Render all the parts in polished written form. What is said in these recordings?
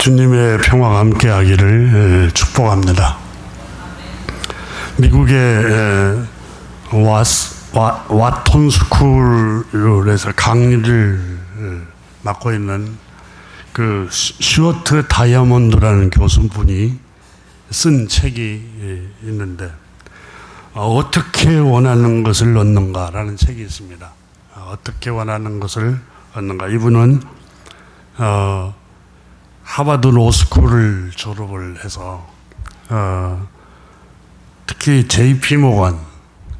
주님의 평화가 함께하기를 축복합니다. 미국의 와톤 스쿨에서 강의를 맡고 있는 그 슈어트 다이아몬드라는 교수분이 쓴 책이 있는데 어떻게 원하는 것을 얻는가라는 책이 있습니다. 어떻게 원하는 것을 얻는가. 이분은 하버드 로스쿨을 졸업을 해서 특히 JP 모건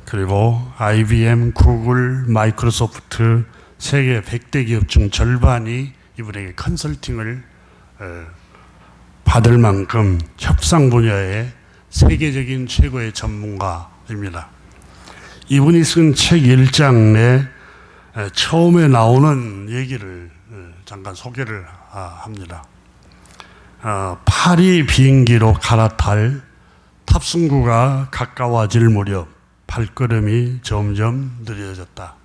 그리고 IBM, 구글, 마이크로소프트 세계 100대 기업 중 절반이 이분에게 컨설팅을 받을 만큼 협상 분야의 세계적인 최고의 전문가입니다. 이분이 쓴 책 1장 내 처음에 나오는 얘기를 잠깐 소개를 합니다. 파리 비행기로 갈아탈 탑승구가 가까워질 무렵 발걸음이 점점 느려졌다.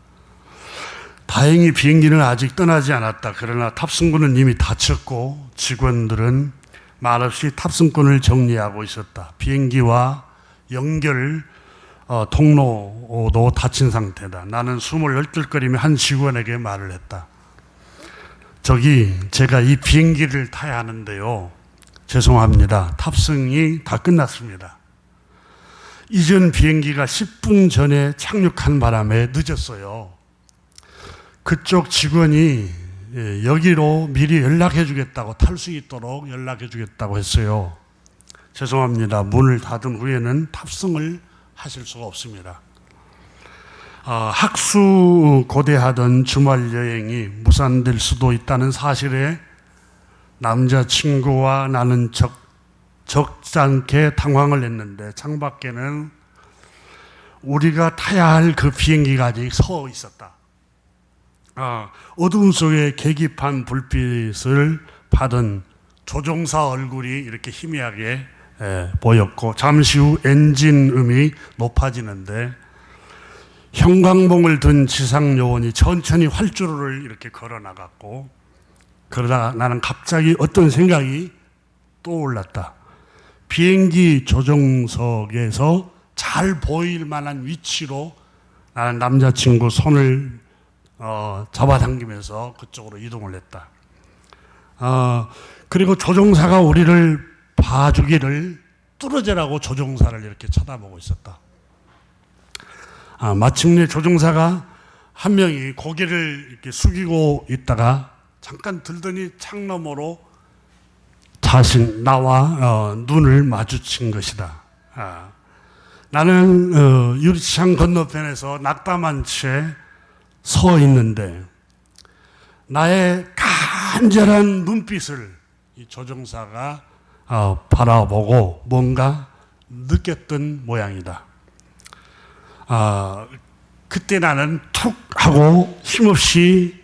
다행히 비행기는 아직 떠나지 않았다. 그러나 탑승구는 이미 닫혔고 직원들은 말없이 탑승권을 정리하고 있었다. 비행기와 연결 통로도 닫힌 상태다. 나는 숨을 얼떨거리며 한 직원에게 말을 했다. 저기 제가 이 비행기를 타야 하는데요. 죄송합니다. 탑승이 다 끝났습니다. 이전 비행기가 10분 전에 착륙한 바람에 늦었어요. 그쪽 직원이 여기로 미리 연락해 주겠다고 탈 수 있도록 연락해 주겠다고 했어요. 죄송합니다. 문을 닫은 후에는 탑승을 하실 수가 없습니다. 학수 고대하던 주말 여행이 무산될 수도 있다는 사실에 남자친구와 나는 적잖게 당황을 했는데 창밖에는 우리가 타야 할 그 비행기가 아직 서 있었다. 어두움 속에 계기판 불빛을 받은 조종사 얼굴이 이렇게 희미하게 보였고 잠시 후 엔진 음이 높아지는데 형광봉을 든 지상요원이 천천히 활주로를 이렇게 걸어나갔고 그러다 나는 갑자기 어떤 생각이 떠올랐다. 비행기 조종석에서 잘 보일 만한 위치로 나는 남자친구 손을 잡아당기면서 그쪽으로 이동을 했다. 그리고 조종사가 우리를 봐주기를 뚫어져라고 조종사를 이렇게 쳐다보고 있었다. 마침내 조종사가 한 명이 고개를 이렇게 숙이고 있다가 잠깐 들더니 창너머로 나와 눈을 마주친 것이다. 나는 유리창 건너편에서 낙담한 채 서 있는데 나의 간절한 눈빛을 이 조종사가 바라보고 뭔가 느꼈던 모양이다. 그때 나는 툭 하고 힘없이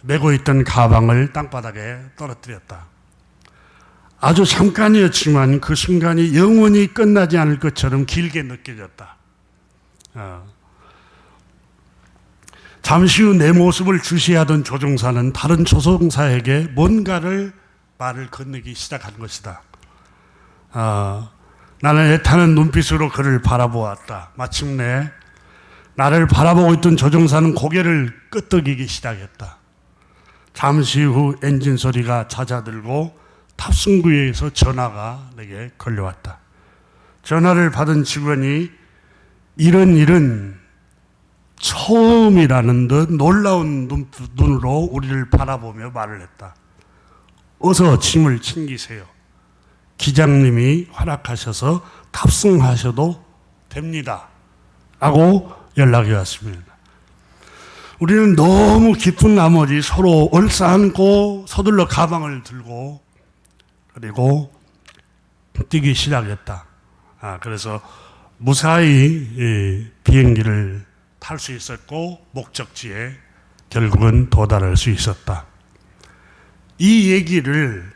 메고 있던 가방을 땅바닥에 떨어뜨렸다. 아주 잠깐이었지만 그 순간이 영원히 끝나지 않을 것처럼 길게 느껴졌다. 잠시 후 내 모습을 주시하던 조종사는 다른 조종사에게 뭔가를 말을 건네기 시작한 것이다. 나는 애타는 눈빛으로 그를 바라보았다. 마침내 나를 바라보고 있던 조종사는 고개를 끄덕이기 시작했다. 잠시 후 엔진 소리가 잦아들고 탑승구에서 전화가 내게 걸려왔다. 전화를 받은 직원이 이런 일은 처음이라는 듯 놀라운 눈으로 우리를 바라보며 말을 했다. 어서 짐을 챙기세요. 기장님이 허락하셔서 탑승하셔도 됩니다. 라고 연락이 왔습니다. 우리는 너무 기쁜 나머지 서로 얼싸안고 서둘러 가방을 들고 그리고 뛰기 시작했다. 그래서 무사히 비행기를 탈 수 있었고 목적지에 결국은 도달할 수 있었다. 이 얘기를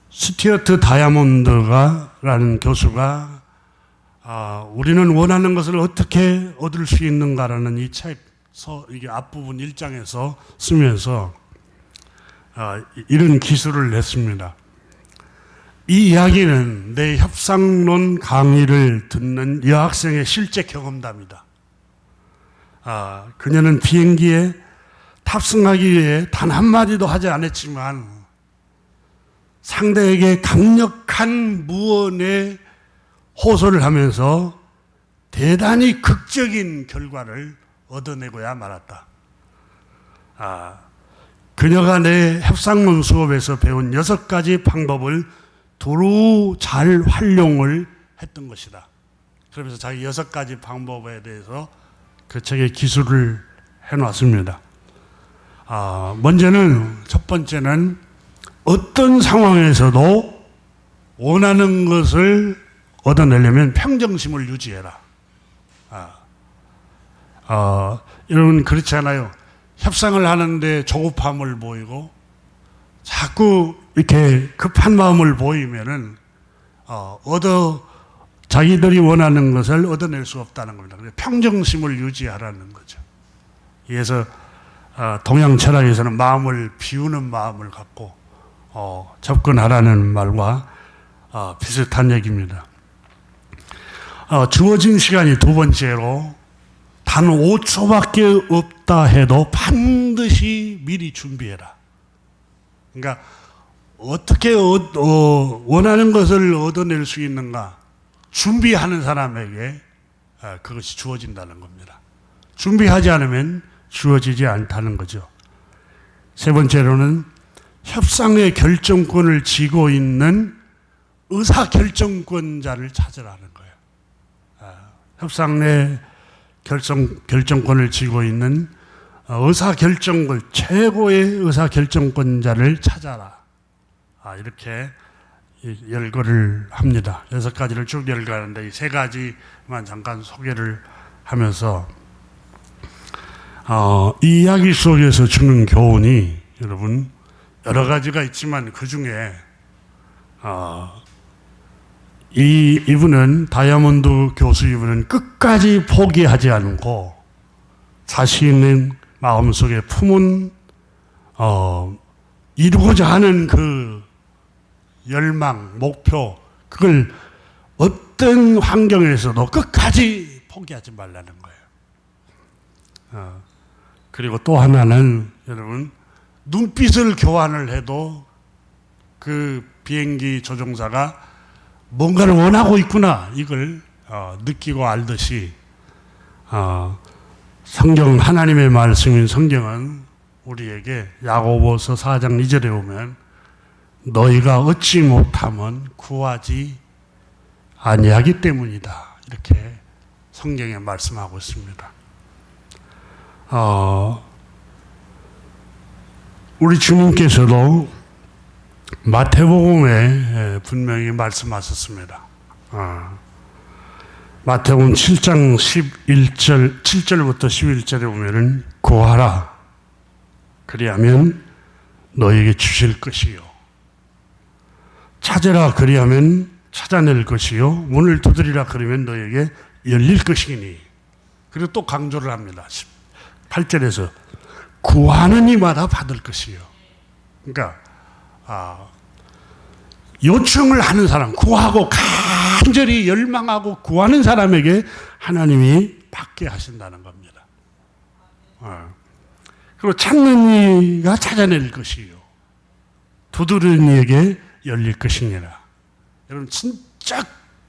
스튜어트 다이아몬드라는 교수가 우리는 원하는 것을 어떻게 얻을 수 있는가라는 이 책 이게 앞부분 1장에서 쓰면서 이런 기술을 냈습니다. 이 이야기는 내 협상론 강의를 듣는 여학생의 실제 경험담이다. 그녀는 비행기에 탑승하기 위해 단 한마디도 하지 않았지만 상대에게 강력한 무언의 호소를 하면서 대단히 극적인 결과를 얻어내고야 말았다. 그녀가 내 협상론 수업에서 배운 6가지 방법을 두루 잘 활용을 했던 것이다. 그러면서 자기 6가지 방법에 대해서 그 책에 기술을 해놨습니다. 먼저는 첫 번째는 어떤 상황에서도 원하는 것을 얻어내려면 평정심을 유지해라. 여러분 그렇지 않아요? 협상을 하는데 조급함을 보이고 자꾸 이렇게 급한 마음을 보이면은 자기들이 원하는 것을 얻어낼 수 없다는 겁니다. 평정심을 유지하라는 거죠. 그래서 동양 철학에서는 마음을 비우는 마음을 갖고 접근하라는 말과 비슷한 얘기입니다. 주어진 시간이 두 번째로 단 5초밖에 없다 해도 반드시 미리 준비해라. 그러니까 어떻게 원하는 것을 얻어낼 수 있는가 준비하는 사람에게 그것이 주어진다는 겁니다. 준비하지 않으면 주어지지 않다는 거죠. 세 번째로는 협상의 결정권을 쥐고 있는 의사결정권자를 찾으라는 거예요. 협상의 결정권을 쥐고 있는 최고의 의사결정권자를 찾아라. 이렇게 열거를 합니다. 6가지를 쭉 열거하는데 이 3가지만 잠깐 소개를 하면서 이 이야기 속에서 주는 교훈이 여러분 여러 가지가 있지만 그 중에 이분은 다이아몬드 교수 이분은 끝까지 포기하지 않고 자신의 마음속에 품은 이루고자 하는 그 열망, 목표 그걸 어떤 환경에서도 끝까지 포기하지 말라는 거예요. 그리고 또 하나는 여러분 눈빛을 교환을 해도 그 비행기 조종사가 뭔가를 원하고 있구나 이걸 느끼고 알듯이 성경 하나님의 말씀인 성경은 우리에게 야고보서 4장 2절에 보면 너희가 얻지 못하면 구하지 아니하기 때문이다 이렇게 성경에 말씀하고 있습니다. 우리 주님께서도 마태복음에 분명히 말씀하셨습니다. 마태복음 7장 7절부터 11절에 보면은 구하라 그리하면 너에게 주실 것이요 찾으라 그리하면 찾아낼 것이요 문을 두드리라 그러면 너에게 열릴 것이니. 그리고 또 강조를 합니다. 8절에서 구하는 이마다 받을 것이요. 그러니까 요청을 하는 사람, 구하고 간절히 열망하고 구하는 사람에게 하나님이 받게 하신다는 겁니다. 그리고 찾는 이가 찾아낼 것이요 두드리는 이에게 열릴 것이니라. 여러분 진짜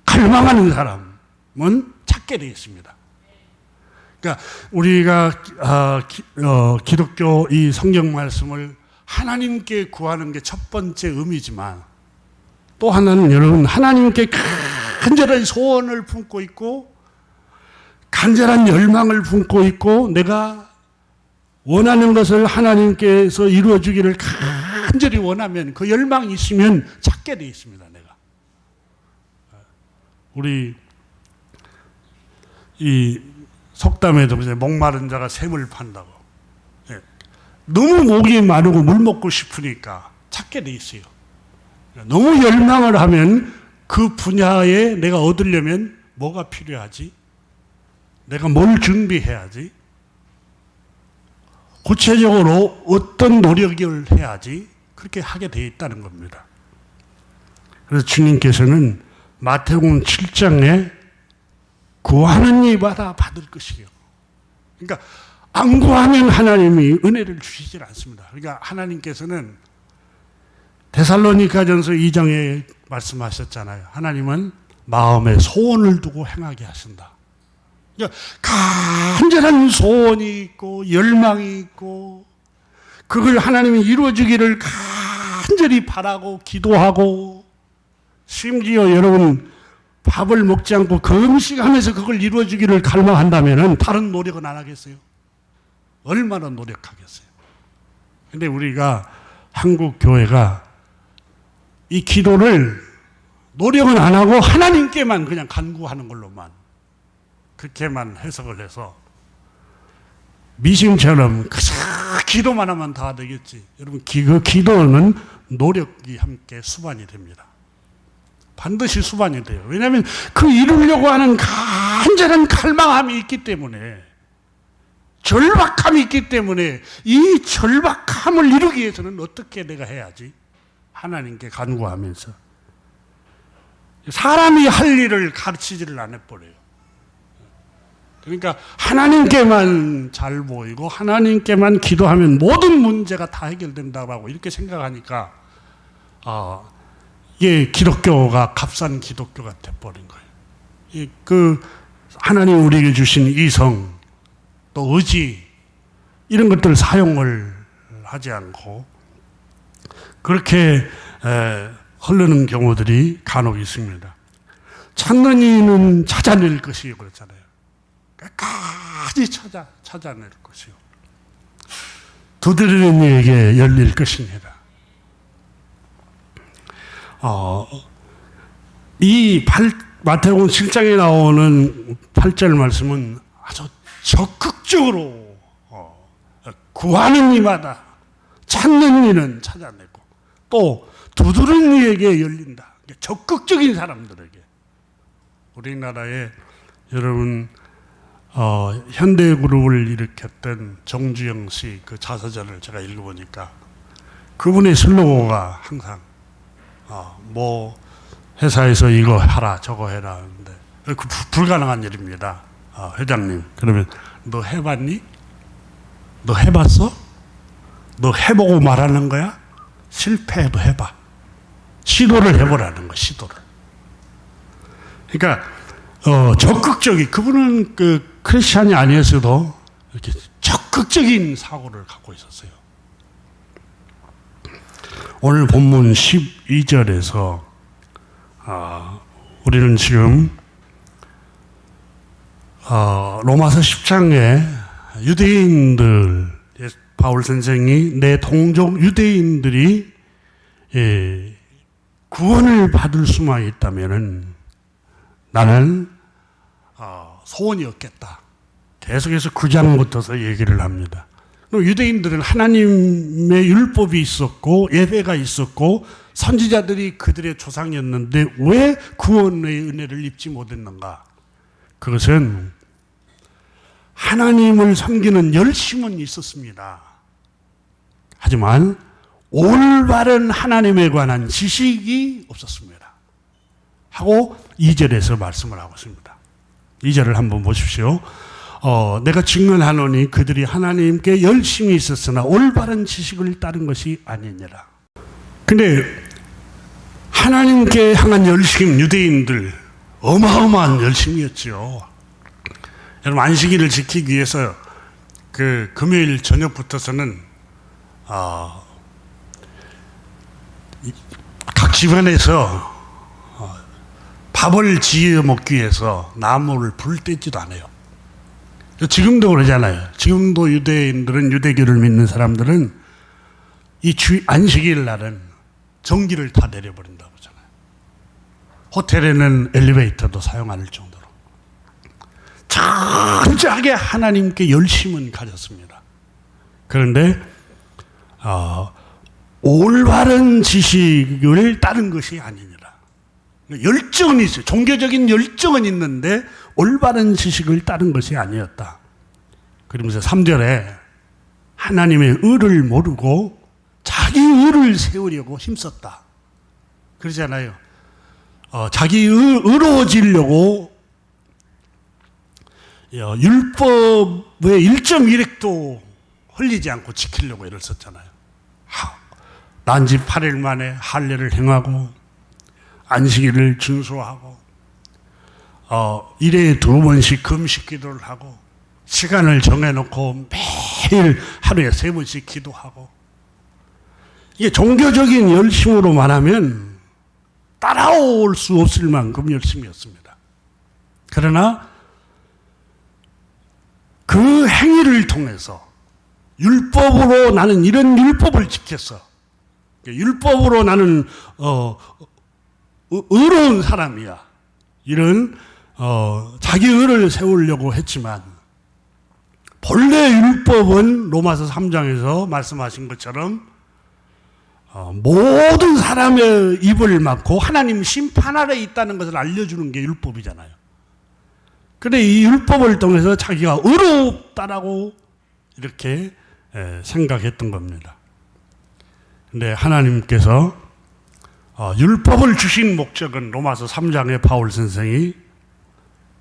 갈망하는 사람은 찾게 되어 있습니다. 그러니까 우리가 기독교 이 성경 말씀을 하나님께 구하는 게 첫 번째 의미지만 또 하나는 여러분 하나님께 간절한 소원을 품고 있고 간절한 열망을 품고 있고 내가 원하는 것을 하나님께서 이루어주기를 간절히 원하면 그 열망이 있으면 찾게 되어 있습니다. 내가 우리 이 속담에도 목마른 자가 샘을 판다고. 너무 목이 마르고 물 먹고 싶으니까 찾게 돼 있어요. 너무 열망을 하면 그 분야에 내가 얻으려면 뭐가 필요하지? 내가 뭘 준비해야지? 구체적으로 어떤 노력을 해야지? 그렇게 하게 돼 있다는 겁니다. 그래서 주님께서는 마태복음 7장에 구하는 이마다 받을 것이요. 그러니까 안 구하면 하나님이 은혜를 주시질 않습니다. 그러니까 하나님께서는 데살로니가전서 2장에 말씀하셨잖아요. 하나님은 마음에 소원을 두고 행하게 하신다. 그러니까 간절한 소원이 있고 열망이 있고 그걸 하나님이 이루어주기를 간절히 바라고 기도하고 심지어 여러분 밥을 먹지 않고 금식하면서 그걸 이루어주기를 갈망한다면 다른 노력은 안 하겠어요? 얼마나 노력하겠어요? 근데 우리가 한국 교회가 이 기도를 노력은 안 하고 하나님께만 그냥 간구하는 걸로만 그렇게만 해석을 해서 미신처럼 그저 기도만 하면 다 되겠지. 여러분 그 기도는 노력이 함께 수반이 됩니다. 반드시 수반이 돼요. 왜냐하면 그 이루려고 하는 간절한 갈망함이 있기 때문에 절박함이 있기 때문에 이 절박함을 이루기 위해서는 어떻게 내가 해야지? 하나님께 간구하면서 사람이 할 일을 가르치지를 않아버려요. 그러니까 하나님께만 잘 보이고 하나님께만 기도하면 모든 문제가 다 해결된다고 이렇게 생각하니까 이게 기독교가 값싼 기독교가 돼버린 거예요. 그 하나님 우리에게 주신 이성 또 의지 이런 것들 사용을 하지 않고 그렇게 흐르는 경우들이 간혹 있습니다. 찾는 이는 찾아낼 것이요 그랬잖아요. 끝까지 찾아낼 것이요. 두드리는 이에게 열릴 것입니다. 이 마태복음 7장에 나오는 8절 말씀은 아주 적극적으로 구하는 이마다 찾는 이는 찾아내고 또 두드리는 이에게 열린다. 적극적인 사람들에게. 우리나라에 여러분 현대그룹을 일으켰던 정주영 씨 그 자서전을 제가 읽어보니까 그분의 슬로건가 항상 뭐 회사에서 이거 하라 저거 해라 하는데 그 불가능한 일입니다. 회장님 그러면 너 해봤니? 너 해봤어? 너 해보고 말하는 거야? 실패해도 해봐. 시도를 해보라는 거 시도를. 그러니까 적극적인 그분은 그 크리스찬이 아니었어도 이렇게 적극적인 사고를 갖고 있었어요. 오늘 본문 12절에서 우리는 지금 로마서 10장에 유대인들 바울 선생이 내 동족 유대인들이 구원을 받을 수만 있다면은 나는 소원이 없겠다. 계속해서 9장부터서 얘기를 합니다. 유대인들은 하나님의 율법이 있었고 예배가 있었고 선지자들이 그들의 조상이었는데 왜 구원의 은혜를 입지 못했는가? 그것은 하나님을 섬기는 열심은 있었습니다. 하지만 올바른 하나님에 관한 지식이 없었습니다. 하고 2절에서 말씀을 하고 있습니다. 2절을 한번 보십시오. 내가 증언하노니 그들이 하나님께 열심히 있었으나 올바른 지식을 따른 것이 아니니라. 근데 하나님께 향한 열심, 유대인들 어마어마한 열심이었죠. 여러분 안식일을 지키기 위해서 그 금요일 저녁부터서는 각 집안에서 밥을 지어 먹기 위해서 나무를 불 떼지도 않아요. 지금도 그러잖아요. 지금도 유대인들은 유대교를 믿는 사람들은 이 안식일 날은 전기를 다 내려버린다고 하잖아요. 호텔에는 엘리베이터도 사용 안 할 정도로 철저하게 하나님께 열심은 가졌습니다. 그런데 올바른 지식을 따른 것이 아니니라. 열정은 있어요. 종교적인 열정은 있는데 올바른 지식을 따른 것이 아니었다. 그러면서 3절에 하나님의 의를 모르고 자기 의를 세우려고 힘썼다. 그러잖아요. 자기 의로워지려고 율법의 1.1획도 흘리지 않고 지키려고 애를 썼잖아요. 난지 8일 만에 할례를 행하고 안식일을 준수하고 일회에 2번씩 금식 기도를 하고 시간을 정해놓고 매일 하루에 3번씩 기도하고, 이게 종교적인 열심으로 말하면 따라올 수 없을 만큼 열심이었습니다. 그러나 그 행위를 통해서 율법으로 나는 이런 율법을 지켰어, 율법으로 나는 의로운 사람이야, 이런 자기 의를 세우려고 했지만, 본래 율법은 로마서 3장에서 말씀하신 것처럼 모든 사람의 입을 막고 하나님 심판 아래 있다는 것을 알려주는 게 율법이잖아요. 그런데 이 율법을 통해서 자기가 의롭다라고 이렇게 생각했던 겁니다. 근데 하나님께서 율법을 주신 목적은 로마서 3장의 바울 선생이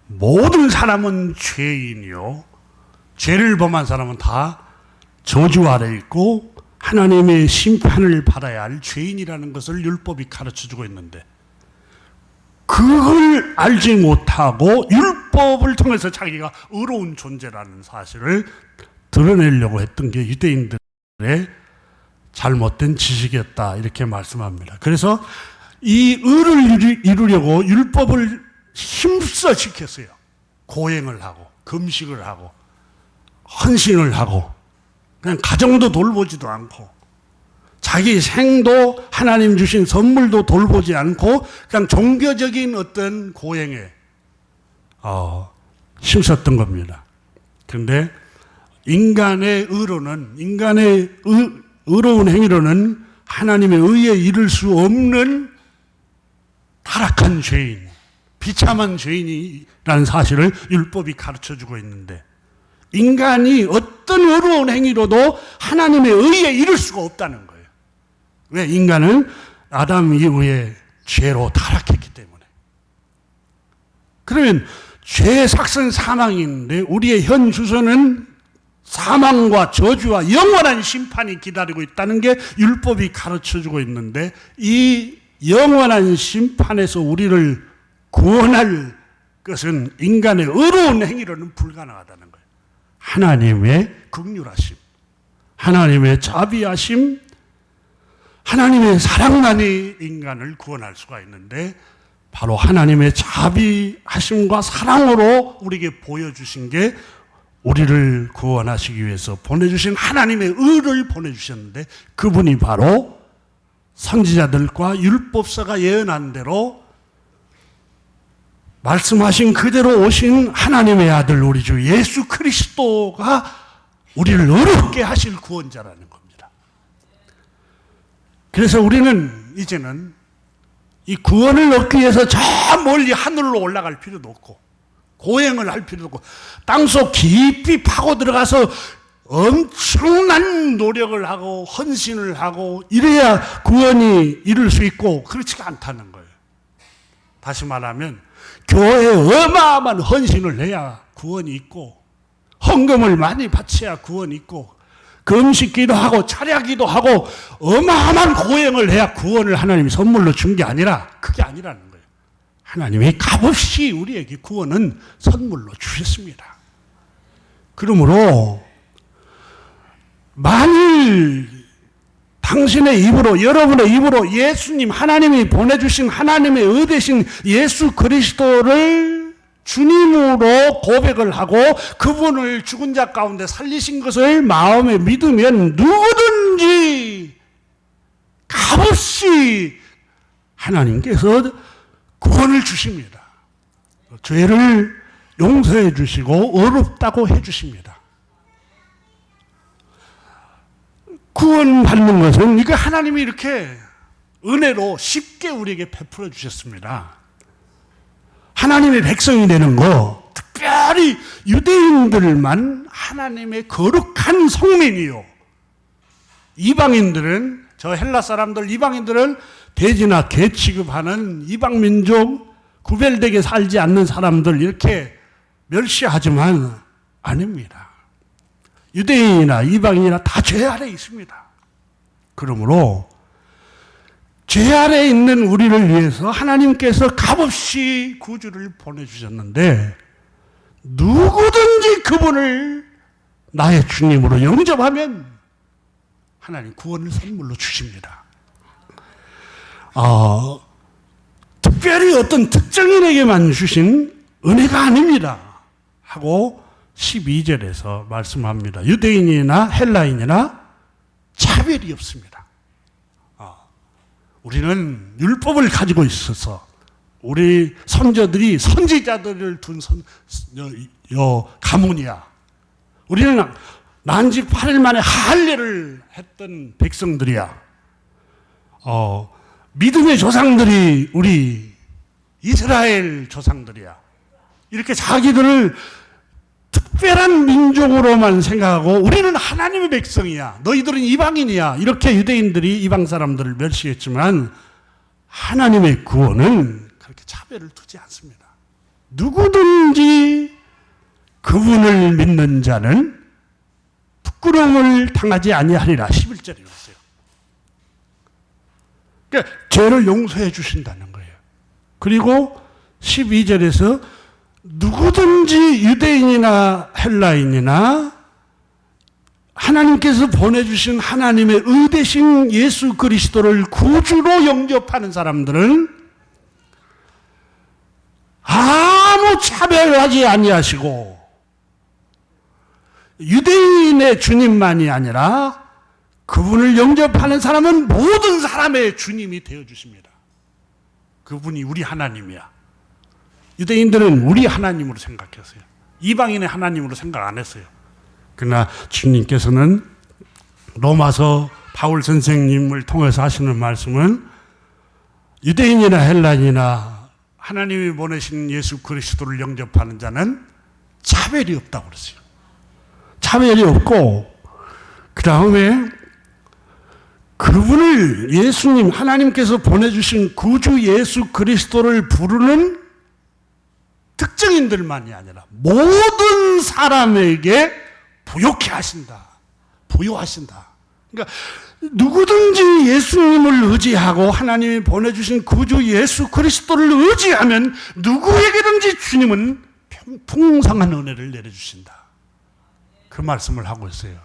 모든 사람은 죄인이요, 죄를 범한 사람은 다 저주 아래 있고 하나님의 심판을 받아야 할 죄인이라는 것을 율법이 가르쳐주고 있는데, 그걸 알지 못하고 율법을 통해서 자기가 의로운 존재라는 사실을 드러내려고 했던 게 유대인들의 잘못된 지식이었다, 이렇게 말씀합니다. 그래서 이 의를 이루려고 율법을 힘써 지켰어요. 고행을 하고 금식을 하고 헌신을 하고, 그냥 가정도 돌보지도 않고 자기 생도 하나님 주신 선물도 돌보지 않고 그냥 종교적인 어떤 고행에 힘썼던 겁니다. 그런데 인간의 의로는, 인간의 의로운 행위로는 하나님의 의에 이를 수 없는 타락한 죄인, 비참한 죄인이라는 사실을 율법이 가르쳐주고 있는데, 인간이 어떤 의로운 행위로도 하나님의 의에 이를 수가 없다는 거예요. 왜? 인간은 아담 이후에 죄로 타락했기 때문에. 그러면 죄의 삭은 사망인데 우리의 현 주소는 사망과 저주와 영원한 심판이 기다리고 있다는 게 율법이 가르쳐주고 있는데, 이 영원한 심판에서 우리를 구원할 것은 인간의 의로운 행위로는 불가능하다는 거예요. 하나님의 긍휼하심, 하나님의 자비하심, 하나님의 사랑만이 인간을 구원할 수가 있는데, 바로 하나님의 자비하심과 사랑으로 우리에게 보여주신 게 우리를 구원하시기 위해서 보내주신 하나님의 의를 보내주셨는데, 그분이 바로 선지자들과 율법사가 예언한 대로 말씀하신 그대로 오신 하나님의 아들 우리 주 예수 그리스도가 우리를 어렵게 하실 구원자라는 겁니다. 그래서 우리는 이제는 이 구원을 얻기 위해서 저 멀리 하늘로 올라갈 필요도 없고 고행을 할 필요도 없고 땅속 깊이 파고 들어가서 엄청난 노력을 하고 헌신을 하고 이래야 구원이 이룰 수 있고, 그렇지가 않다는 거예요. 다시 말하면 교회에 어마어마한 헌신을 해야 구원이 있고, 헌금을 많이 바쳐야 구원이 있고, 금식기도 하고 차려기도 하고 어마어마한 고행을 해야 구원을 하나님이 선물로 준 게 아니라, 그게 아니라는 거예요. 하나님이 값없이 우리에게 구원은 선물로 주셨습니다. 그러므로 만일 당신의 입으로, 여러분의 입으로 예수님, 하나님이 보내주신 하나님의 의되신 예수 그리스도를 주님으로 고백을 하고 그분을 죽은 자 가운데 살리신 것을 마음에 믿으면 누구든지 값없이 하나님께서 구원을 주십니다. 죄를 용서해 주시고 어렵다고 해 주십니다. 구원받는 것은 이거 하나님이 이렇게 은혜로 쉽게 우리에게 베풀어 주셨습니다. 하나님의 백성이 되는 거, 특별히 유대인들만 하나님의 거룩한 성민이요, 이방인들은, 저 헬라 사람들, 이방인들은 돼지나 개 취급하는 이방민족, 구별되게 살지 않는 사람들 이렇게 멸시하지만 아닙니다. 유대인이나 이방인이나 다 죄 아래에 있습니다. 그러므로 죄 아래에 있는 우리를 위해서 하나님께서 값없이 구주를 보내주셨는데 누구든지 그분을 나의 주님으로 영접하면 하나님 구원을 선물로 주십니다. 특별히 어떤 특정인에게만 주신 은혜가 아닙니다 하고 12절에서 말씀합니다. 유대인이나 헬라인이나 차별이 없습니다. 우리는 율법을 가지고 있어서 우리 선조들이 선지자들을 둔 가문이야. 우리는 난지 8일 만에 할례를 했던 백성들이야. 믿음의 조상들이 우리 이스라엘 조상들이야. 이렇게 자기들을 특별한 민족으로만 생각하고 우리는 하나님의 백성이야. 너희들은 이방인이야. 이렇게 유대인들이 이방 사람들을 멸시했지만 하나님의 구원은 그렇게 차별을 두지 않습니다. 누구든지 그분을 믿는 자는 부끄러움을 당하지 아니하리라. 11절이었어요. 그러니까 죄를 용서해 주신다는 거예요. 그리고 12절에서 누구든지 유대인이나 헬라인이나 하나님께서 보내주신 하나님의 의대신 예수 그리스도를 구주로 영접하는 사람들은 아무 차별하지 아니하시고 유대인의 주님만이 아니라 그분을 영접하는 사람은 모든 사람의 주님이 되어주십니다. 그분이 우리 하나님이야. 유대인들은 우리 하나님으로 생각했어요. 이방인의 하나님으로 생각 안 했어요. 그러나 주님께서는 로마서 바울 선생님을 통해서 하시는 말씀은 유대인이나 헬라인이나 하나님이 보내신 예수 그리스도를 영접하는 자는 차별이 없다고 그랬어요. 차별이 없고 그 다음에 그분을 예수님 하나님께서 보내주신 구주 예수 그리스도를 부르는 특정인들만이 아니라 모든 사람에게 부요케 하신다. 부요하신다. 그러니까 누구든지 예수님을 의지하고 하나님이 보내주신 구주 예수 그리스도를 의지하면 누구에게든지 주님은 풍성한 은혜를 내려주신다. 그 말씀을 하고 있어요.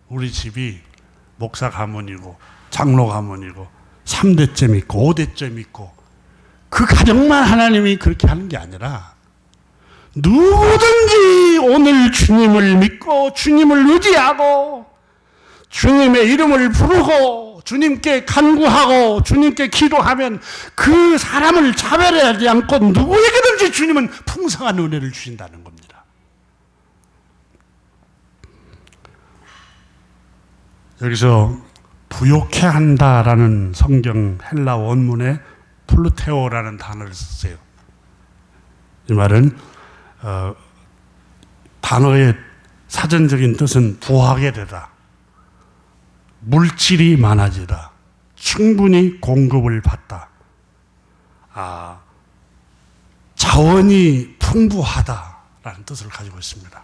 우리 집이 목사 가문이고 장로 가문이고 3대점 있고 5대점 있고 그 가정만 하나님이 그렇게 하는 게 아니라 누구든지 오늘 주님을 믿고 주님을 의지하고 주님의 이름을 부르고 주님께 간구하고 주님께 기도하면 그 사람을 차별하지 않고 누구에게든지 주님은 풍성한 은혜를 주신다는 겁니다. 여기서 부요케 한다라는 성경 헬라 원문에 플루테오라는 단어를 썼어요. 이 말은 단어의 사전적인 뜻은 부하게 되다, 물질이 많아지다, 충분히 공급을 받다, 자원이 풍부하다라는 뜻을 가지고 있습니다.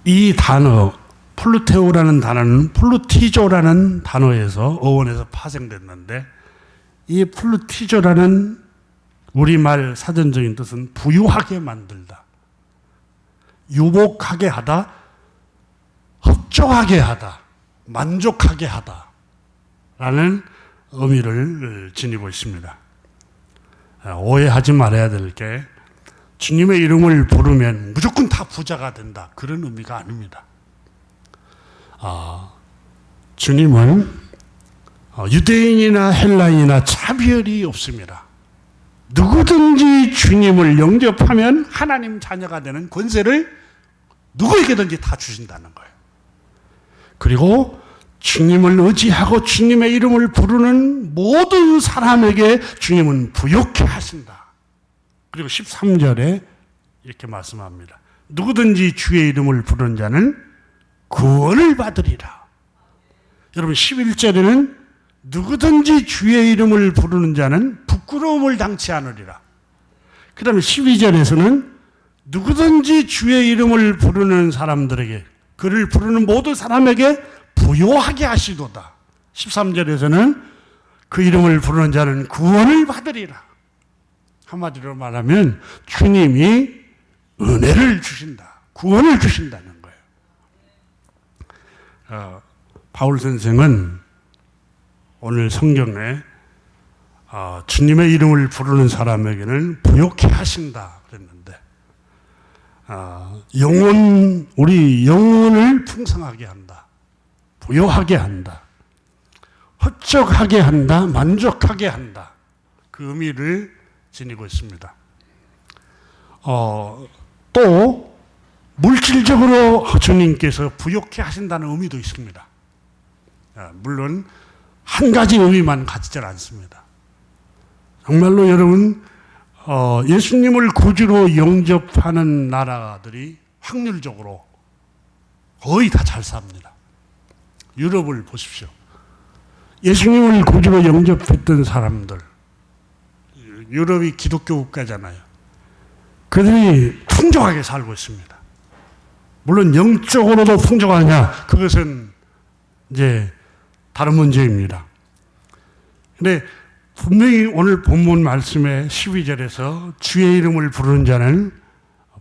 이 단어 플루테오라는 단어는 플루티조라는 단어에서 어원에서 파생됐는데 이 플루티조라는 우리말 사전적인 뜻은 부유하게 만들다, 유복하게 하다, 흡족하게 하다, 만족하게 하다 라는 의미를 지니고 있습니다. 오해하지 말아야 될 게 주님의 이름을 부르면 무조건 다 부자가 된다, 그런 의미가 아닙니다. 주님은 유대인이나 헬라인이나 차별이 없습니다. 누구든지 주님을 영접하면 하나님 자녀가 되는 권세를 누구에게든지 다 주신다는 거예요. 그리고 주님을 의지하고 주님의 이름을 부르는 모든 사람에게 주님은 부요케 하신다. 그리고 13절에 이렇게 말씀합니다. 누구든지 주의 이름을 부르는 자는 구원을 받으리라. 여러분 11절에는 누구든지 주의 이름을 부르는 자는 부끄러움을 당치 않으리라. 그 다음에 12절에서는 누구든지 주의 이름을 부르는 사람들에게, 그를 부르는 모든 사람에게 부요하게 하시도다. 13절에서는 그 이름을 부르는 자는 구원을 받으리라. 한마디로 말하면 주님이 은혜를 주신다, 구원을 주신다는 거예요. 바울 선생은 오늘 성경에 주님의 이름을 부르는 사람에게는 부요케 하신다 그랬는데, 우리 영혼을 풍성하게 한다, 부요하게 한다, 흡족하게 한다, 만족하게 한다, 그 의미를 지니고 있습니다. 또 물질적으로 주님께서 부요케 하신다는 의미도 있습니다. 물론 한 가지 의미만 가지지 않습니다. 정말로 여러분, 예수님을 구주로 영접하는 나라들이 확률적으로 거의 다 잘 삽니다. 유럽을 보십시오. 예수님을 구주로 영접했던 사람들, 유럽이 기독교 국가잖아요. 그들이 풍족하게 살고 있습니다. 물론 영적으로도 풍족하냐, 그것은 이제 다른 문제입니다. 근데 분명히 오늘 본문 말씀에 12절에서 주의 이름을 부르는 자는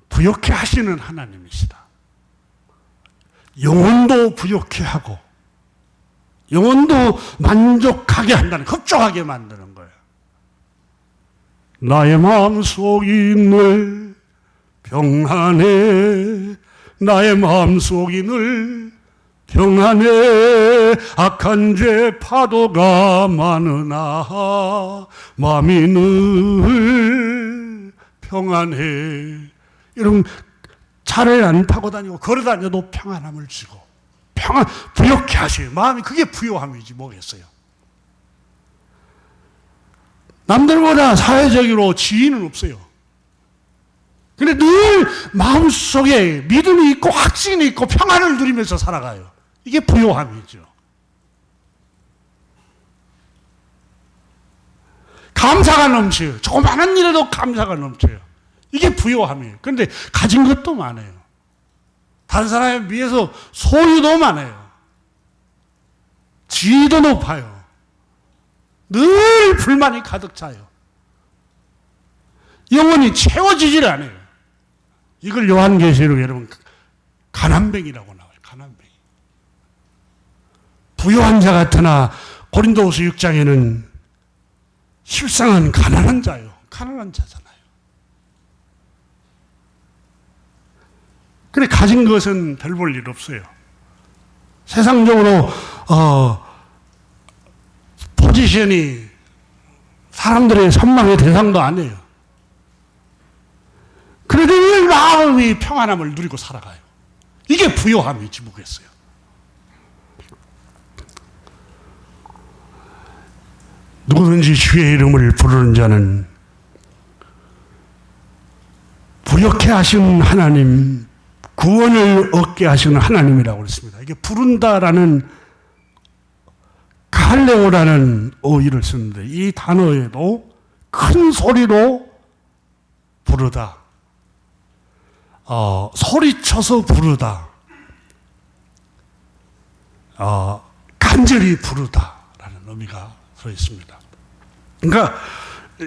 부요케 하시는 하나님이시다. 영혼도 부요케 하고 영혼도 만족하게 한다는, 흡족하게 만드는 거예요. 나의 마음속이 늘 평안해, 나의 마음속이 늘 평안해, 악한 죄 파도가 많으나 마음이 늘 평안해. 여러분, 차를 안 타고 다니고 걸어 다녀도 평안함을 주고 부요케 하셔요. 마음이, 그게 부요함이지 뭐겠어요. 남들보다 사회적으로 지위는 없어요. 근데 늘 마음속에 믿음이 있고 확신이 있고 평안을 누리면서 살아가요. 이게 부요함이죠. 감사가 넘쳐요. 조그마한 일에도 감사가 넘쳐요. 이게 부요함이에요. 그런데 가진 것도 많아요. 다른 사람에 비해서 소유도 많아요. 지위도 높아요. 늘 불만이 가득 차요. 영혼이 채워지질 않아요. 이걸 요한계시록 여러분 가난뱅이라고 나와요. 가난뱅이. 부유한 자 같으나 고린도후서 6장에는 실상은 가난한 자요. 가난한 자잖아요. 그래, 가진 것은 별 볼 일 없어요. 세상적으로 포지션이 사람들의 선망의 대상도 아니에요. 그래도 이 마음이 평안함을 누리고 살아가요. 이게 부요함이지 뭐겠어요. 누구든지 주의 이름을 부르는 자는 부요케 하신 하나님, 구원을 얻게 하시는 하나님이라고 그랬습니다. 이게 부른다라는 칼레오라는 어휘를 쓰는데, 이 단어에도 큰 소리로 부르다, 소리쳐서 부르다, 간절히 부르다라는 의미가 들어 있습니다. 그러니까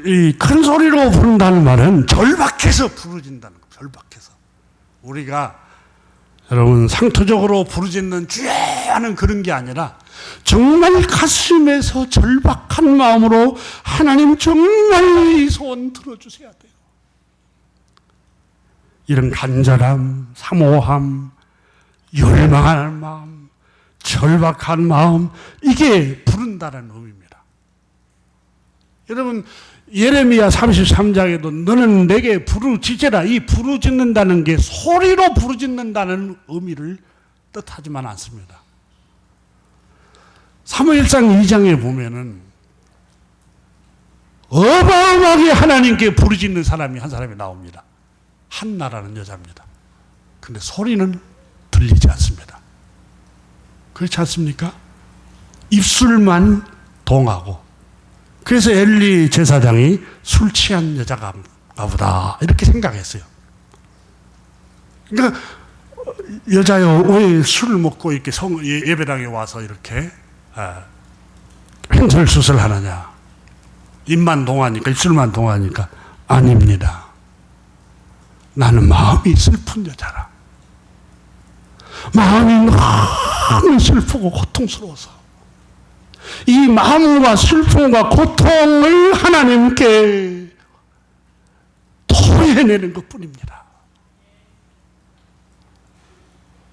이 큰 소리로 부른다는 말은 절박해서 부르진다는 거예요. 절박해서. 우리가 여러분 상투적으로 부르짖는 주여 하는 그런 게 아니라 정말 가슴에서 절박한 마음으로 하나님 정말 이 소원 들어주셔야 돼요. 이런 간절함, 사모함, 열망한 마음, 절박한 마음, 이게 부른다는 의미입니다. 여러분, 예레미야 33장에도 너는 내게 부르짖으라, 이 부르짖는다는 게 소리로 부르짖는다는 의미를 뜻하지만 않습니다. 사무엘상 2장에 보면은 어마어마하게 하나님께 부르짖는 사람이 한 사람이 나옵니다. 한나라는 여자입니다. 근데 소리는 들리지 않습니다. 그렇지 않습니까? 입술만 동하고, 그래서 엘리 제사장이 술 취한 여자가 보다 이렇게 생각했어요. 그러니까 여자요, 왜 술을 먹고 이렇게 예배당에 와서 이렇게 횡설수설 하느냐? 입만 동하니까, 입술만 동하니까. 아닙니다. 나는 마음이 슬픈 여자라. 마음이 너무 슬프고 고통스러워서 이 마음과 슬픔과 고통을 하나님께 토해내는 것뿐입니다.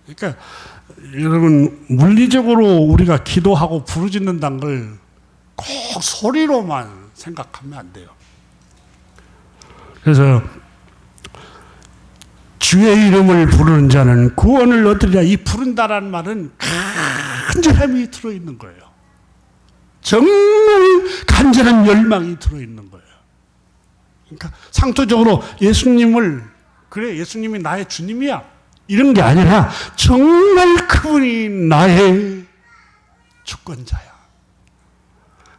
그러니까 여러분, 물리적으로 우리가 기도하고 부르짖는다는 걸 꼭 소리로만 생각하면 안 돼요. 그래서 주의 이름을 부르는 자는 구원을 얻으리라. 이 부른다라는 말은 간절함이 들어있는 거예요. 정말 간절한 열망이 들어있는 거예요. 그러니까 상투적으로 예수님을, 그래 예수님이 나의 주님이야, 이런 게 아니라 정말 그분이 나의 주권자야,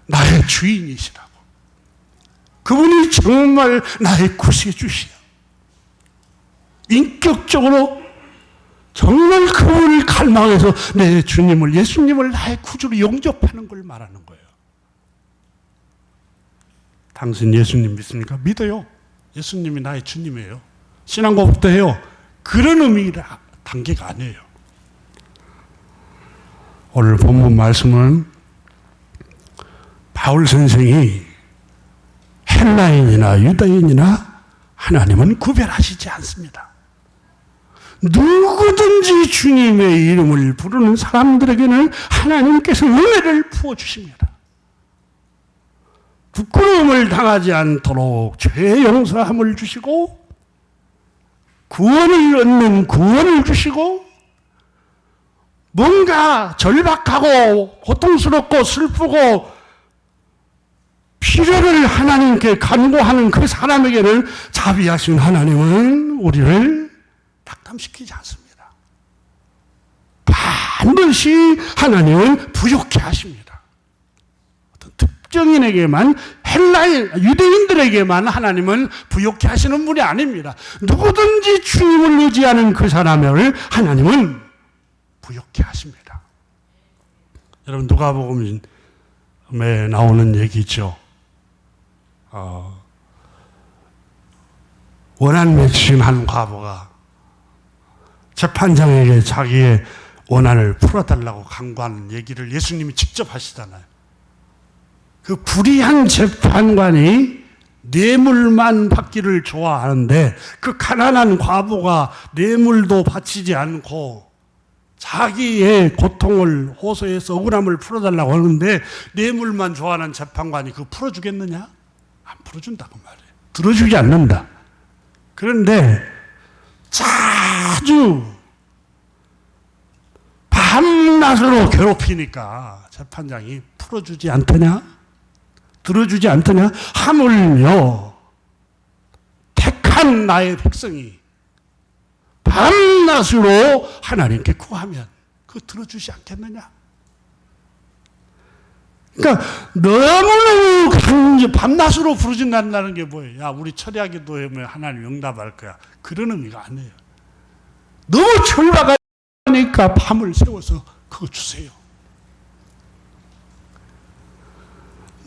나의 주인이시라고. 그분이 정말 나의 구세주시야. 인격적으로 정말 그분을 갈망해서 내 주님을, 예수님을 나의 구주로 영접하는 걸 말하는 거예요. 당신 예수님 믿습니까? 믿어요. 예수님이 나의 주님이에요. 신앙고백도 해요. 그런 의미라 단계가 아니에요. 오늘 본문 말씀은 바울 선생이 헬라인이나 유다인이나 하나님은 구별하시지 않습니다. 누구든지 주님의 이름을 부르는 사람들에게는 하나님께서 은혜를 부어주십니다. 부끄러움을 당하지 않도록 죄 용서함을 주시고, 구원을 얻는 구원을 주시고, 뭔가 절박하고 고통스럽고 슬프고 필요를 하나님께 간구하는 그 사람에게는 자비하신 하나님은 우리를 낙담시키지 않습니다. 반드시 하나님은 부욕해 하십니다. 어떤 특정인에게만, 헬라인, 유대인들에게만 하나님은 부욕해 하시는 분이 아닙니다. 누구든지 주님을 의지하는 그 사람을 하나님은 부욕해 하십니다. 여러분, 누가복음에 나오는 얘기죠. 원한 맺힌 한 과부가 재판장에게 자기의 원한을 풀어달라고 간구하는 얘기를 예수님이 직접 하시잖아요. 그 불의한 재판관이 뇌물만 받기를 좋아하는데, 그 가난한 과부가 뇌물도 바치지 않고 자기의 고통을 호소해서 억울함을 풀어달라고 하는데, 뇌물만 좋아하는 재판관이 그거 풀어주겠느냐? 안 풀어준다고 말이에요. 들어주지 않는다. 그런데 자주 밤낮으로 괴롭히니까 재판장이 풀어주지 않더냐? 들어주지 않더냐? 하물며 택한 나의 백성이 밤낮으로 하나님께 구하면 그거 들어주지 않겠느냐? 그러니까 너무너무 밤낮으로 부르짖는다는 게 뭐예요? 야, 우리 철야기도 하면 하나님 응답할 거야. 그런 의미가 아니에요. 너무 절박하니까 밤을 새워서 그거 주세요.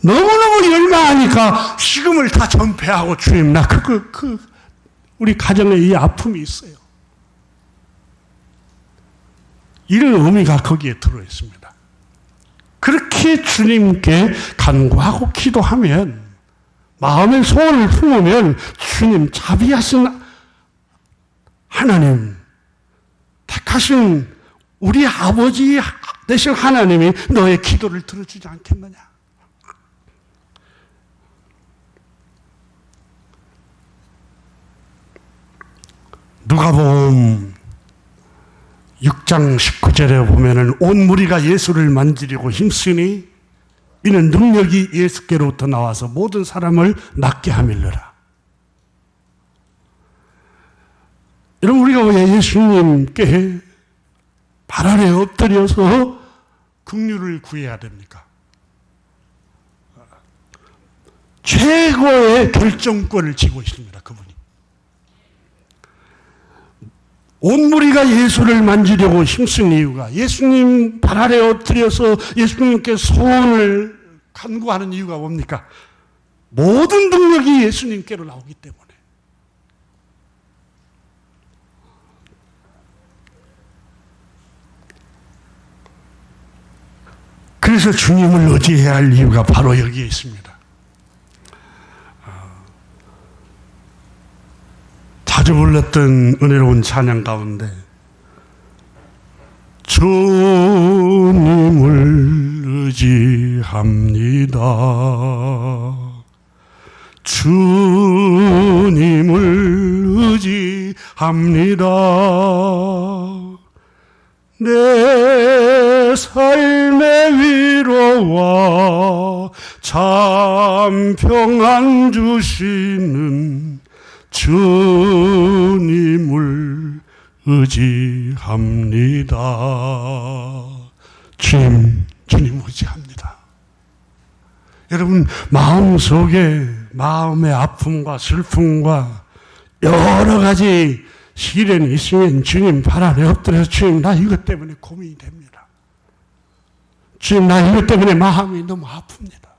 너무너무 열망하니까 식음을 다 전폐하고, 주님, 나 우리 가정에 이 아픔이 있어요. 이런 의미가 거기에 들어있습니다. 그렇게 주님께 간구하고 기도하면, 마음의 소원을 품으면 주님, 자비하신 하나님, 택하신 우리 아버지 되신 하나님이 너의 기도를 들어주지 않겠느냐? 누가복음 6장 19절에 보면은 온 무리가 예수를 만지려고 힘쓰니 이는 능력이 예수께로부터 나와서 모든 사람을 낫게 함일러라. 여러분, 우리가 왜 예수님께 발 아래 엎드려서 긍휼을 구해야 됩니까? 최고의 결정권을 쥐고 있습니다. 그분이. 온 무리가 예수를 만지려고 힘쓴 이유가, 예수님 발 아래 엎드려서 예수님께 소원을 간구하는 이유가 뭡니까? 모든 능력이 예수님께로 나오기 때문에. 그래서 주님을 의지해야 할 이유가 바로 여기에 있습니다. 자주 불렀던 은혜로운 찬양 가운데 주님을 의지합니다. 주님을 의지합니다. 내 삶의 위로와 참 평안 주시는 주님을 의지합니다. 주님 의지합니다. 여러분, 마음속에 마음의 아픔과 슬픔과 여러 가지 시련이 있으면 주님 발 아래 엎드려서 주님 나 이것 때문에 고민이 됩니다. 주님 나 이것 때문에 마음이 너무 아픕니다.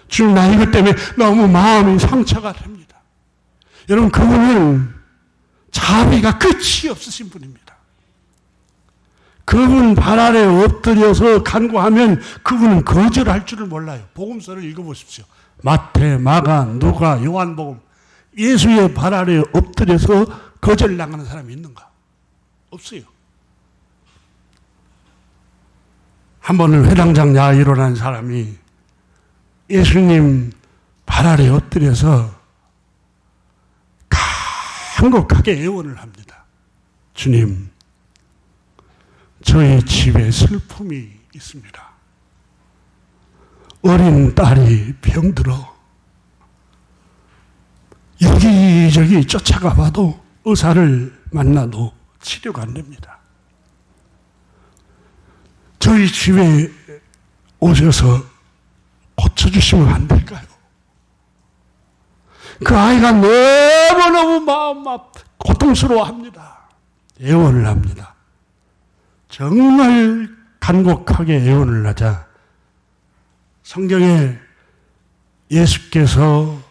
주님 나 이것 때문에 너무 마음이 상처가 됩니다. 여러분, 그분은 자비가 끝이 없으신 분입니다. 그분 발 아래 엎드려서 간구하면 그분은 거절할 줄을 몰라요. 복음서를 읽어보십시오. 마태, 마가, 누가, 요한복음. 예수의 발 아래 엎드려서 거절당하는 사람이 있는가? 없어요. 한 번은 회당장 야이로 라는 사람이 예수님 발 아래 엎드려서 간곡하게 애원을 합니다. 주님, 저희 집에 슬픔이 있습니다. 어린 딸이 병들어 여기저기 쫓아가 봐도 의사를 만나도 치료가 안 됩니다. 저희 집에 오셔서 고쳐주시면 안 될까요? 그 아이가 너무너무 마음 고통스러워합니다. 애원을 합니다. 정말 간곡하게 애원을 하자 성경에 예수께서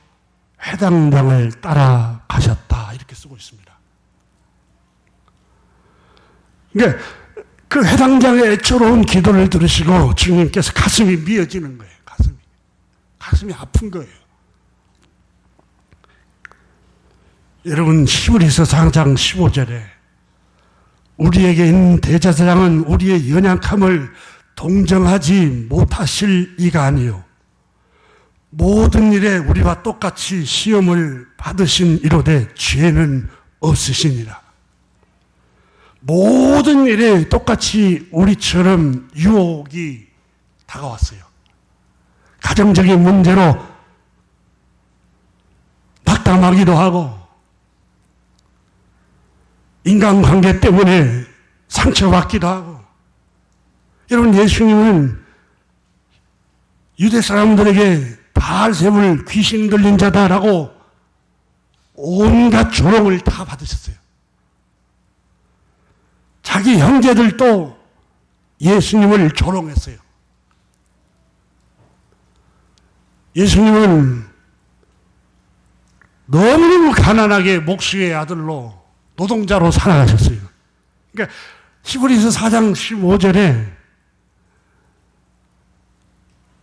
회당장을 따라가셨다 이렇게 쓰고 있습니다. 그러니까 그 회당장의 애처로운 기도를 들으시고 주님께서 가슴이 미어지는 거예요. 가슴이 아픈 거예요. 여러분, 히브리서 4장 15절에 우리에게 있는 대제사장은 우리의 연약함을 동정하지 못하실 이가 아니요 모든 일에 우리와 똑같이 시험을 받으신 이로되 죄는 없으시니라. 모든 일에 똑같이 우리처럼 유혹이 다가왔어요. 가정적인 문제로 낙담하기도 하고 인간관계 때문에 상처받기도 하고. 여러분, 예수님은 유대 사람들에게 바알세불 귀신 들린 자다라고 온갖 조롱을 다 받으셨어요. 자기 형제들도 예수님을 조롱했어요. 예수님은 너무너무 가난하게 목수의 아들로 노동자로 살아가셨어요. 그러니까 히브리서 4장 15절에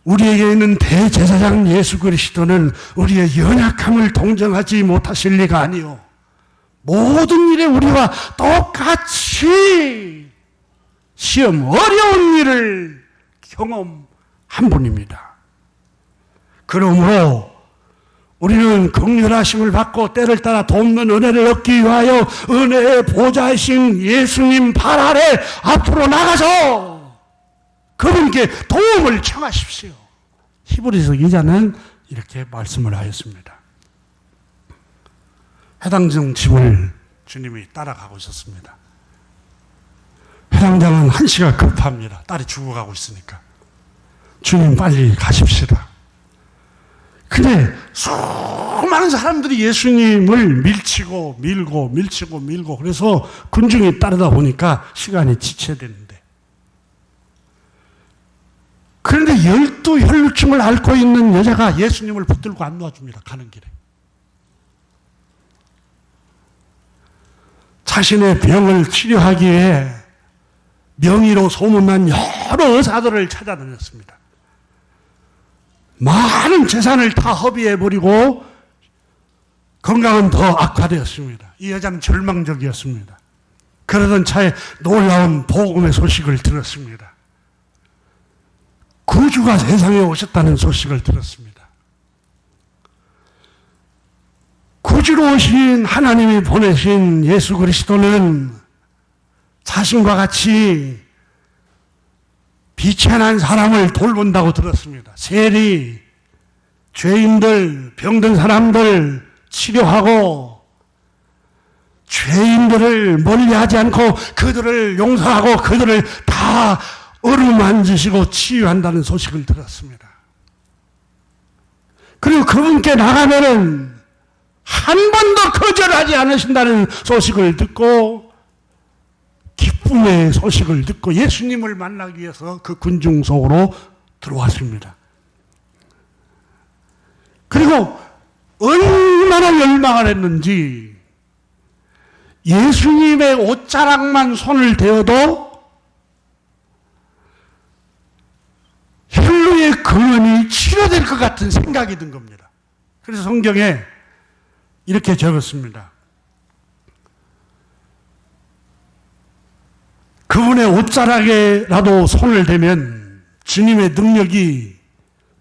우리에게 있는 대제사장 예수 그리스도는 우리의 연약함을 동정하지 못하실 리가 아니요 모든 일에 우리와 똑같이 시험 어려운 일을 경험한 분입니다. 그러므로 우리는 긍휼하심을 받고 때를 따라 돕는 은혜를 얻기 위하여 은혜의 보좌이신 예수님 발 아래 앞으로 나가서 그분께 도움을 청하십시오. 히브리서 기자는 이렇게 말씀을 하였습니다. 해당정 집을 주님이 따라가고 있었습니다. 회장장은 한시가 급합니다. 딸이 죽어가고 있으니까. 주님 빨리 가십시다. 근데 수많은 사람들이 예수님을 밀치고 밀고 그래서 군중이 따르다 보니까 시간이 지체되는데, 그런데 12 혈루증을 앓고 있는 여자가 예수님을 붙들고 안 놔줍니다. 가는 길에. 자신의 병을 치료하기 위해 명의로 소문난 여러 의사들을 찾아다녔습니다. 많은 재산을 다 허비해버리고 건강은 더 악화되었습니다. 이 여자는 절망적이었습니다. 그러던 차에 놀라운 복음의 소식을 들었습니다. 구주가 세상에 오셨다는 소식을 들었습니다. 구주로 오신 하나님이 보내신 예수 그리스도는 자신과 같이 비천한 사람을 돌본다고 들었습니다. 세리, 죄인들, 병든 사람들 치료하고 죄인들을 멀리하지 않고 그들을 용서하고 그들을 다 어루만지시고 치유한다는 소식을 들었습니다. 그리고 그분께 나가면은 한 번도 거절하지 않으신다는 소식을 듣고 기쁨의 소식을 듣고 예수님을 만나기 위해서 그 군중 속으로 들어왔습니다. 그리고 얼마나 열망을 했는지 예수님의 옷자락만 손을 대어도 혈루의 근원이 치료될 것 같은 생각이 든 겁니다. 그래서 성경에 이렇게 적었습니다. 그분의 옷자락에라도 손을 대면 주님의 능력이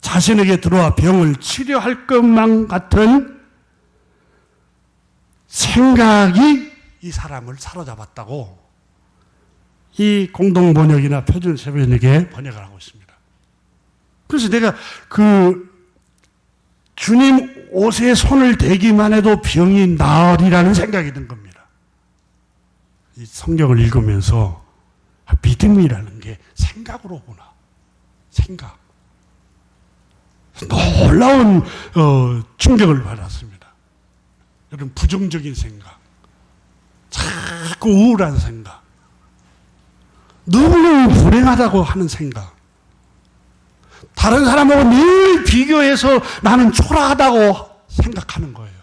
자신에게 들어와 병을 치료할 것만 같은 생각이 이 사람을 사로잡았다고 이 공동번역이나 표준세번역에 번역을 하고 있습니다. 그래서 내가 그 주님 옷에 손을 대기만 해도 병이 나으리라는 생각이 든 겁니다. 이 성경을 읽으면서 믿음이라는 게 생각으로구나. 생각. 놀라운 충격을 받았습니다. 여러분, 부정적인 생각, 자꾸 우울한 생각, 너무너무 불행하다고 하는 생각, 다른 사람하고 늘 비교해서 나는 초라하다고 생각하는 거예요.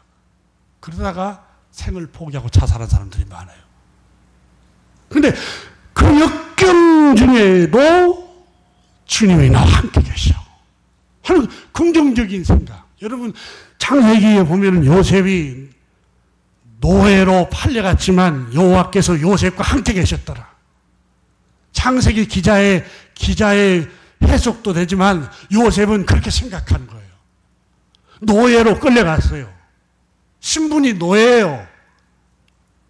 그러다가 생을 포기하고 자살한 사람들이 많아요. 그런데 그 역경 중에도 주님이 나와 함께 계셔 하는 긍정적인 생각. 여러분, 창세기에 보면 요셉이 노예로 팔려갔지만 여호와께서 요셉과 함께 계셨더라. 창세기 기자의 해석도 되지만 요셉은 그렇게 생각한 거예요. 노예로 끌려갔어요. 신분이 노예예요.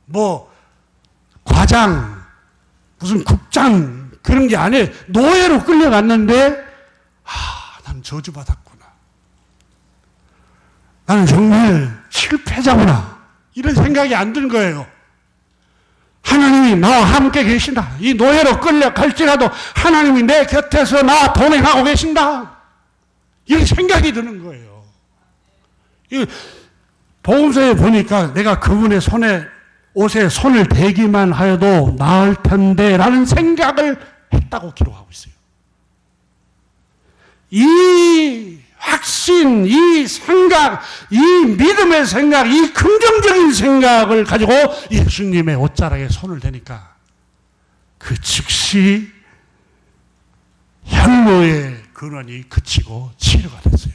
뭐 과장, 무슨 국장 그런 게 아니에요. 노예로 끌려갔는데 난 저주받았구나. 나는 정말 실패자구나. 이런 생각이 안 든 거예요. 하나님이 나와 함께 계신다. 이 노예로 끌려갈지라도 하나님이 내 곁에서 나와 동행하고 계신다. 이런 생각이 드는 거예요. 복음서에 보니까 내가 그분의 옷에 손을 대기만 하여도 나을 텐데 라는 생각을 했다고 기록하고 있어요. 이 확신, 이 생각, 이 믿음의 생각, 이 긍정적인 생각을 가지고 예수님의 옷자락에 손을 대니까 그 즉시 혈루의 근원이 그치고 치료가 됐어요.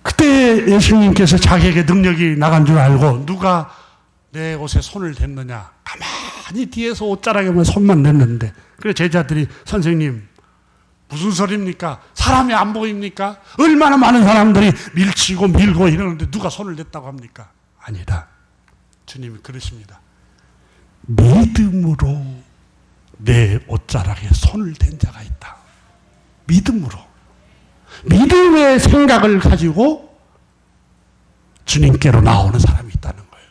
그때 예수님께서 자기에게 능력이 나간 줄 알고 누가 내 옷에 손을 댔느냐, 가만히 뒤에서 옷자락에만 손만 댔는데, 그래 제자들이 선생님 무슨 소리입니까? 사람이 안 보입니까? 얼마나 많은 사람들이 밀치고 밀고 이러는데 누가 손을 댔다고 합니까? 아니다. 주님이 그러십니다. 믿음으로 내 옷자락에 손을 댄 자가 있다. 믿음으로. 믿음의 생각을 가지고 주님께로 나오는 사람이 있다는 거예요.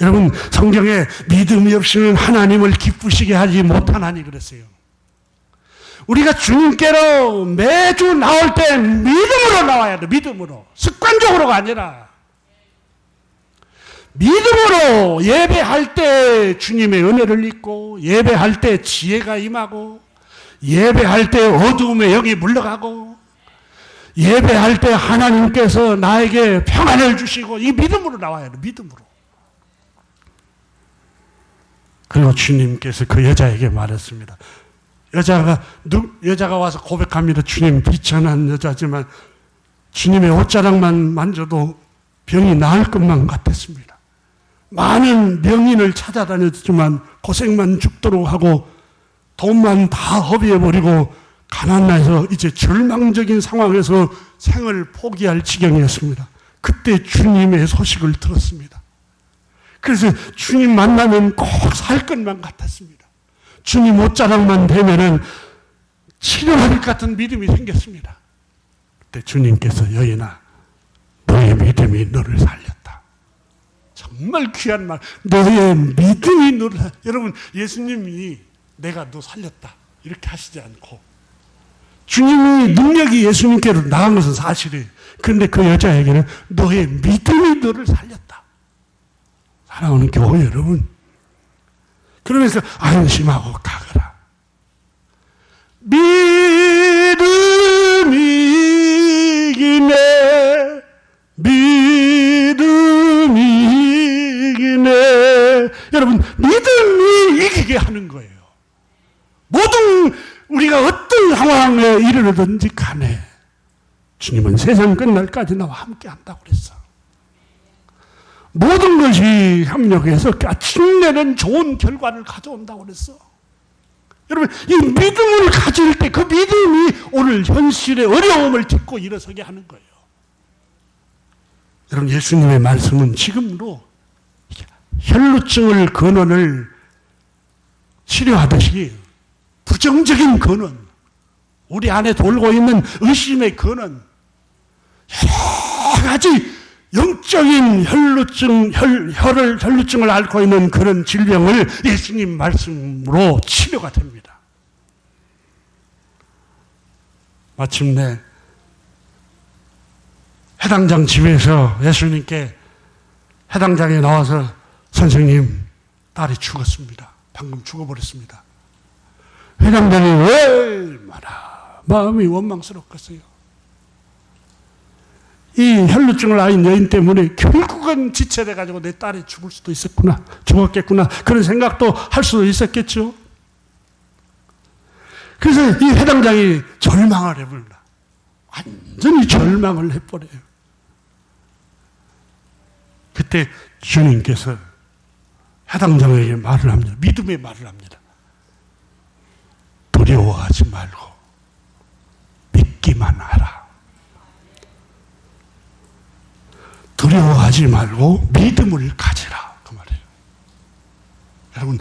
여러분, 성경에 믿음이 없이는 하나님을 기쁘시게 하지 못하나니 그랬어요. 우리가 주님께로 매주 나올 때 믿음으로 나와야 돼. 믿음으로. 습관적으로가 아니라 믿음으로 예배할 때 주님의 은혜를 입고, 예배할 때 지혜가 임하고, 예배할 때 어두움의 영이 물러가고, 예배할 때 하나님께서 나에게 평안을 주시고, 이 믿음으로 나와야 돼. 믿음으로. 그리고 주님께서 그 여자에게 말했습니다. 여자가 와서 고백합니다. 주님, 비천한 여자지만 주님의 옷자락만 만져도 병이 나을 것만 같았습니다. 많은 명인을 찾아다녔지만 고생만 죽도록 하고 돈만 다 허비해버리고 가난해서 이제 절망적인 상황에서 생을 포기할 지경이었습니다. 그때 주님의 소식을 들었습니다. 그래서 주님 만나면 꼭 살 것만 같았습니다. 주님 옷자락만 되면은 치료할 것 같은 믿음이 생겼습니다. 그때 주님께서 여인아, 너의 믿음이 너를 살렸다. 정말 귀한 말. 너의 믿음이 너를 살렸다. 여러분, 예수님이 내가 너 살렸다 이렇게 하시지 않고, 주님이 능력이 예수님께로 나간 것은 사실이에요. 그런데 그 여자에게는 너의 믿음이 너를 살렸다. 사랑하는 교회 여러분, 그러면서 안심하고 가거라. 믿음이 이기네. 믿음이 이기네. 여러분, 믿음이 이기게 하는 거예요. 모든 우리가 어떤 상황에 이르르든지 간에 주님은 세상 끝날까지 나와 함께 한다고 그랬어. 모든 것이 협력해서 끝내는 좋은 결과를 가져온다고 그랬어. 여러분, 이 믿음을 가질 때 그 믿음이 오늘 현실의 어려움을 딛고 일어서게 하는 거예요. 여러분, 예수님의 말씀은 지금도 혈루증을 근원을 치료하듯이 부정적인 근원, 우리 안에 돌고 있는 의심의 근원, 여러 가지 영적인 혈루증을 앓고 있는 그런 질병을 예수님 말씀으로 치료가 됩니다. 마침내 해당장 집에서 예수님께 해당장에 나와서 선생님, 딸이 죽었습니다. 방금 죽어버렸습니다. 해당장이 얼마나 마음이 원망스럽겠어요. 이 혈루증을 앓은 여인 때문에 결국은 지체돼가지고 내 딸이 죽을 수도 있었구나, 죽었겠구나, 그런 생각도 할 수도 있었겠죠. 그래서 이 회당장이 절망을 해버린다. 완전히 절망을 해버려요. 그때 주님께서 회당장에게 말을 합니다. 믿음의 말을 합니다. 두려워하지 말고 믿기만 하라. 두려워하지 말고 믿음을 가지라. 그 말이에요. 여러분,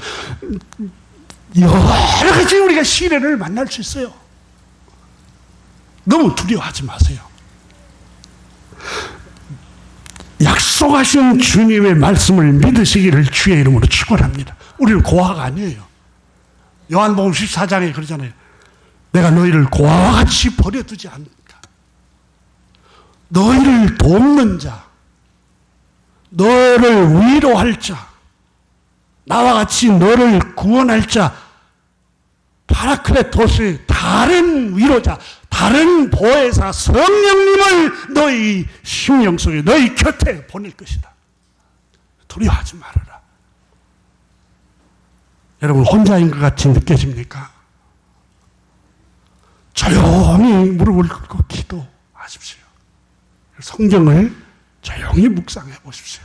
여러 가지 우리가 시련을 만날 수 있어요. 너무 두려워하지 마세요. 약속하신 주님의 말씀을 믿으시기를 주의 이름으로 축원합니다. 우리는 고아가 아니에요. 요한복음 14장에 그러잖아요. 내가 너희를 고아와 같이 버려두지 않는다. 너희를 돕는 자, 너를 위로할 자, 나와 같이 너를 구원할 자, 파라클레토스의 다른 위로자, 다른 보혜사 성령님을 너희 심령 속에, 너희 곁에 보낼 것이다. 두려워하지 말아라. 여러분, 혼자인 것 같이 느껴집니까? 조용히 무릎을 꿇고 기도하십시오. 성경을 조용히 묵상해 보십시오.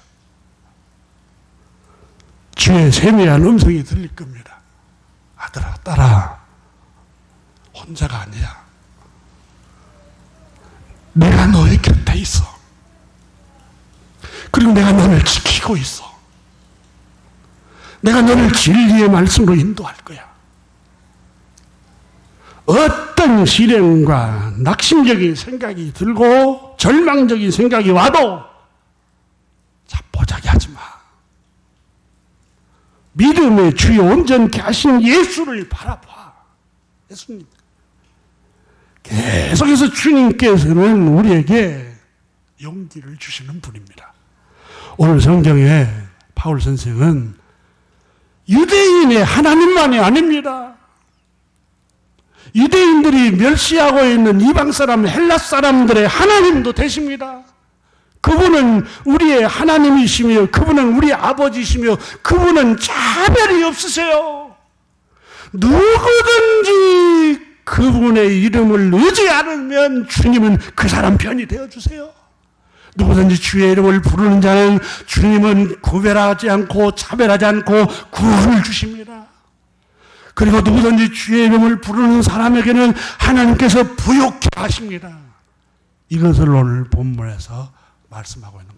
주의 세미한 음성이 들릴 겁니다. 아들아, 딸아, 혼자가 아니야. 내가 너의 곁에 있어. 그리고 내가 너를 지키고 있어. 내가 너를 진리의 말씀으로 인도할 거야. 어떤 어떤 시련과 낙심적인 생각이 들고 절망적인 생각이 와도 자포자기 하지 마. 믿음의 주요 온전케 하신 예수를 바라봐. 예수님. 계속해서 주님께서는 우리에게 용기를 주시는 분입니다. 오늘 성경에 바울 선생은 유대인의 하나님만이 아닙니다. 유대인들이 멸시하고 있는 이방 사람, 헬라 사람들의 하나님도 되십니다. 그분은 우리의 하나님이시며 그분은 우리의 아버지시며 그분은 차별이 없으세요. 누구든지 그분의 이름을 의지 않으면 주님은 그 사람 편이 되어주세요. 누구든지 주의 이름을 부르는 자는 주님은 구별하지 않고 차별하지 않고 구원을 주십니다. 그리고 누구든지 주의 이름을 부르는 사람에게는 하나님께서 부욕케 하십니다. 이것을 오늘 본문에서 말씀하고 있는